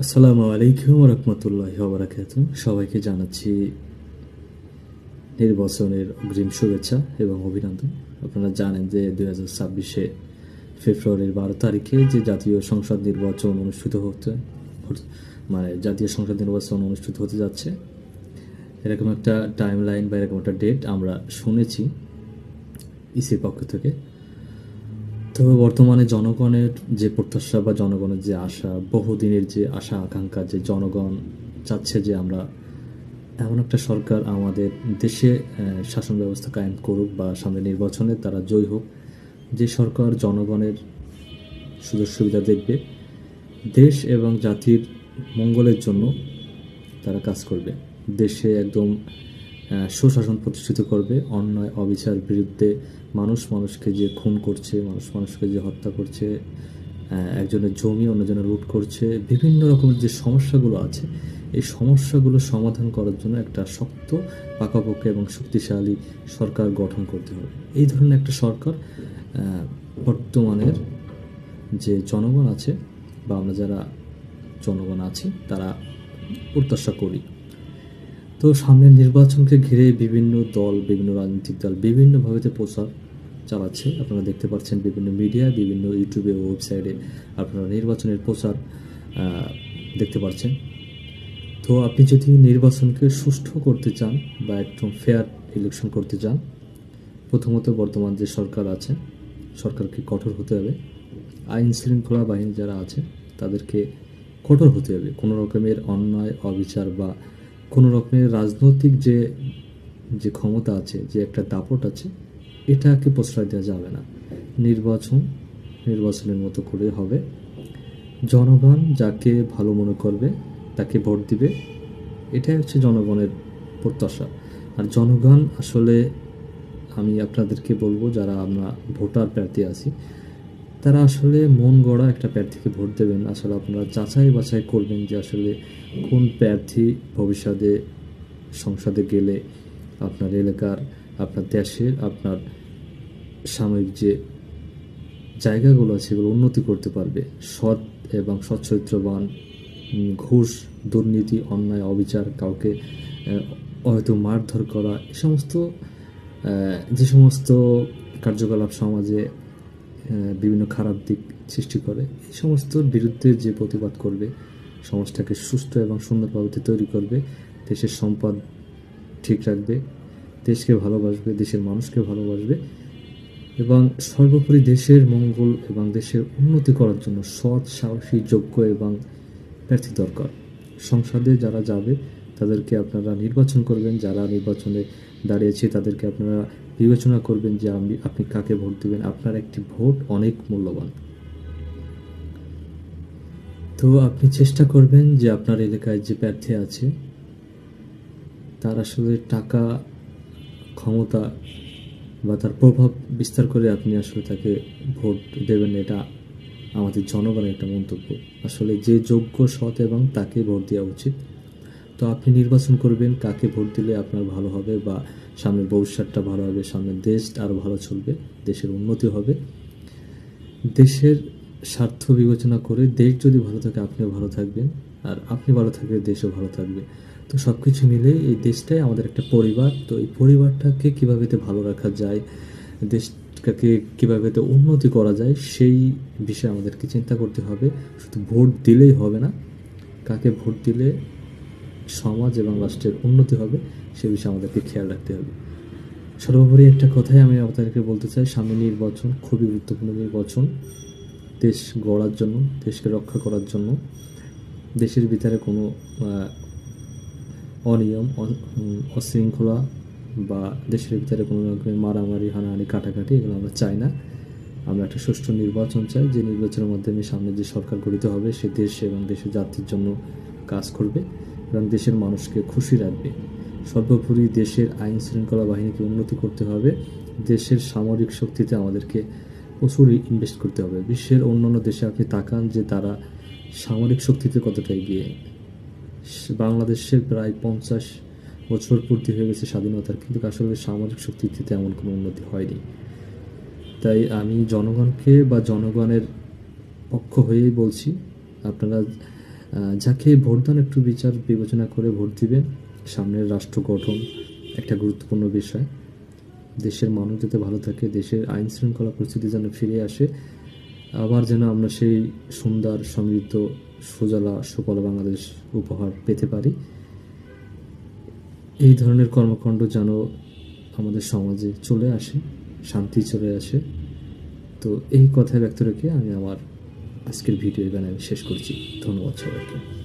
আসসালামু আলাইকুম রহমতুল্লাহি ওয়া বারাকাতুহু। সবাইকে জানাচ্ছি নির্বাচনের অগ্রিম শুভেচ্ছা এবং অভিনন্দন। আপনারা জানেন যে 2026-এ ফেব্রুয়ারির 12 তারিখে যে জাতীয় সংসদ নির্বাচন জাতীয় সংসদ নির্বাচন অনুষ্ঠিত হতে যাচ্ছে, এরকম একটা টাইমলাইন বা এরকম একটা ডেট আমরা শুনেছি ইসির পক্ষ থেকে। তবে বর্তমানে জনগণের যে প্রত্যাশা বা জনগণের যে আশা, বহুদিনের যে আশা আকাঙ্ক্ষা, যে জনগণ চাচ্ছে যে আমরা এমন একটা সরকার আমাদের দেশে শাসন ব্যবস্থা কায়েম করুক বা সামনে নির্বাচনে তারা জয়ী হোক, যে সরকার জনগণের সুযোগ সুবিধা দেখবে, দেশ এবং জাতির মঙ্গলের জন্য তারা কাজ করবে, দেশে একদম সুশাসন প্রতিষ্ঠিত করবে, অন্যায় অবিচার বিরুদ্ধে মানুষ মানুষকে যে খুন করছে, মানুষ মানুষকে যে হত্যা করছে, একজনের জমি অন্যজনের লুট করছে, বিভিন্ন রকমের যে সমস্যাগুলো আছে, এই সমস্যাগুলো সমাধান করার জন্য একটা শক্ত, পাকাপোক্ত এবং শক্তিশালী সরকার গঠন করতে হবে। এই ধরনের একটা সরকার বর্তমানের যে জনগণ আছে বা আমরা যারা জনগণ আছি তারা প্রত্যাশা করি। তো সামনের নির্বাচনকে ঘিরে বিভিন্ন দল, বিভিন্ন রাজনৈতিক দল বিভিন্নভাবে প্রচার চালাচ্ছে। আপনারা দেখতে পাচ্ছেন বিভিন্ন মিডিয়া, বিভিন্ন ইউটিউবে ও ওয়েবসাইটে আপনারা নির্বাচনের প্রচার দেখতে পাচ্ছেন। তো আপনি যদি নির্বাচনকে সুষ্ঠু করতে চান বা একদম ফেয়ার ইলেকশন করতে চান, প্রথমত বর্তমান যে সরকার আছে, সরকারকে কঠোর হতে হবে। আইন শৃঙ্খলা বাহিনী যারা আছে তাদেরকে কঠোর হতে হবে। কোনো রকমের অন্যায় অবিচার বা কোনো রকমের রাজনৈতিক যে ক্ষমতা আছে, যে একটা দাপট আছে, এটাকে প্রশ্রয় দেওয়া যাবে না। নির্বাচনের মতো করে হবে। জনগণ যাকে ভালো মনে করবে তাকে ভোট দিবে, এটাই হচ্ছে জনগণের প্রত্যাশা। আর জনগণ আসলে, আমি আপনাদেরকে বলবো যারা আমরা ভোটার প্রার্থী আছি, তারা আসলে মন গড়া একটা প্রার্থীকে ভোট দেবেন। আসলে আপনারা যাচাই বাছাই করবেন যে আসলে কোন প্রার্থী ভবিষ্যতে সংসদে গেলে আপনার এলাকার, আপনার দেশের, আপনার সাময়িক যে জায়গাগুলো আছে সেগুলো উন্নতি করতে পারবে। সৎ এবং সচ্চরিত্রবান, ঘুষ, দুর্নীতি, অন্যায় অবিচার, কাউকে হয়তো মারধর করা, যে সমস্ত কার্যকলাপ সমাজে বিভিন্ন খারাপ দিক সৃষ্টি করে, এই সমস্তর বিরুদ্ধে যে প্রতিবাদ করবে, সমাজটাকে সুস্থ এবং সুন্দরভাবে তৈরি করবে, দেশের সম্পদ ঠিক রাখবে, দেশকে ভালোবাসবে, দেশের মানুষকে ভালোবাসবে এবং সর্বোপরি দেশের মঙ্গল এবং দেশের উন্নতি করার জন্য সৎ, সাহসী, যোগ্য এবং প্রার্থী দরকার। সংসদে যারা যাবে তাদেরকে আপনারা নির্বাচন করবেন, যারা নির্বাচনে দাঁড়িয়েছে তাদেরকে আপনারা বিবেচনা করবেন যে আপনি কাকে ভোট দেবেন। আপনার একটি ভোট অনেক মূল্যবান। তো আপনি চেষ্টা করবেন যে আপনার এলাকায় যে প্রার্থী আছে তার আসলে টাকা, ক্ষমতা বা তার প্রভাব বিস্তার করে আপনি আসলে তাকে ভোট দেবেন, এটা আমাদের জনগণের একটা মন্তব্য। আসলে যে যোগ্য, সৎ এবং তাকে ভোট দেওয়া উচিত। তো আপনি নির্বাচন করবেন কাকে ভোট দিলে আপনার ভালো হবে বা সামনের ভবিষ্যৎটা ভালো হবে, সামনের দেশ আরও ভালো চলবে, দেশের উন্নতি হবে। দেশের স্বার্থ বিবেচনা করে দেশ যদি ভালো থাকে আপনিও ভালো থাকবেন, আর আপনি ভালো থাকলে দেশও ভালো থাকবে। তো সব কিছু মিলে এই দেশটাই আমাদের একটা পরিবার। তো এই পরিবারটাকে কীভাবে ভালো রাখা যায়, দেশটাকে কীভাবে উন্নতি করা যায়, সেই বিষয়ে আমাদেরকে চিন্তা করতে হবে। শুধু ভোট দিলেই হবে না, কাকে ভোট দিলে সমাজ এবং রাষ্ট্রের উন্নতি হবে সে বিষয়ে আমাদেরকে খেয়াল রাখতে হবে। সর্বোপরি একটা কথাই আমি আপনাদেরকে বলতে চাই, সামনে নির্বাচন খুবই গুরুত্বপূর্ণ নির্বাচন। দেশ গড়ার জন্য, দেশকে রক্ষা করার জন্য, দেশের ভিতরে কোনো অনিয়ম, অশৃঙ্খলা বা দেশের ভিতরে কোনো রকমের মারামারি, হানাহানি, কাটাকাটি, এগুলো আমরা চাই না। আমরা একটা সুষ্ঠু নির্বাচন চাই, যে নির্বাচনের মাধ্যমে সামনে যে সরকার গঠিত হবে সে দেশ এবং দেশের জাতির জন্য কাজ করবে এবং দেশের মানুষকে খুশি রাখবে। সর্বোপরি দেশের আইন শৃঙ্খলা বাহিনীকে উন্নতি করতে হবে। দেশের সামরিক শক্তিতে আমাদেরকে প্রচুর ইনভেস্ট করতে হবে। বিশ্বের অন্যান্য দেশে আপনি তাকান যে তারা সামরিক শক্তিতে কতটা এগিয়ে। বাংলাদেশের প্রায় 50 বছর পূর্তি হয়ে গেছে স্বাধীনতার, কিন্তু আসলে সামরিক শক্তিতে তেমন কোনো উন্নতি হয়নি। তাই আমি জনগণকে বা জনগণের পক্ষ হয়েই বলছি, আপনারা যাকে ভোট দেন একটু বিচার বিবেচনা করে ভোট দিবেন। সামনের রাষ্ট্র গঠন একটা গুরুত্বপূর্ণ বিষয়। দেশের মানুষ যাতে ভালো থাকে, দেশের আইন শৃঙ্খলা পরিস্থিতি যেন ফিরে আসে, আবার যেন আমরা সেই সুন্দর সমৃদ্ধ সুজলা সুফলা বাংলাদেশ উপহার পেতে পারি, এই ধরনের কর্মকাণ্ড যেন আমাদের সমাজে চলে আসে, শান্তি চলে আসে। তো এই কথা ব্যক্ত রেখে আমি আমার আজকের ভিডিও এখানে শেষ করছি। ধন্যবাদ সবাইকে।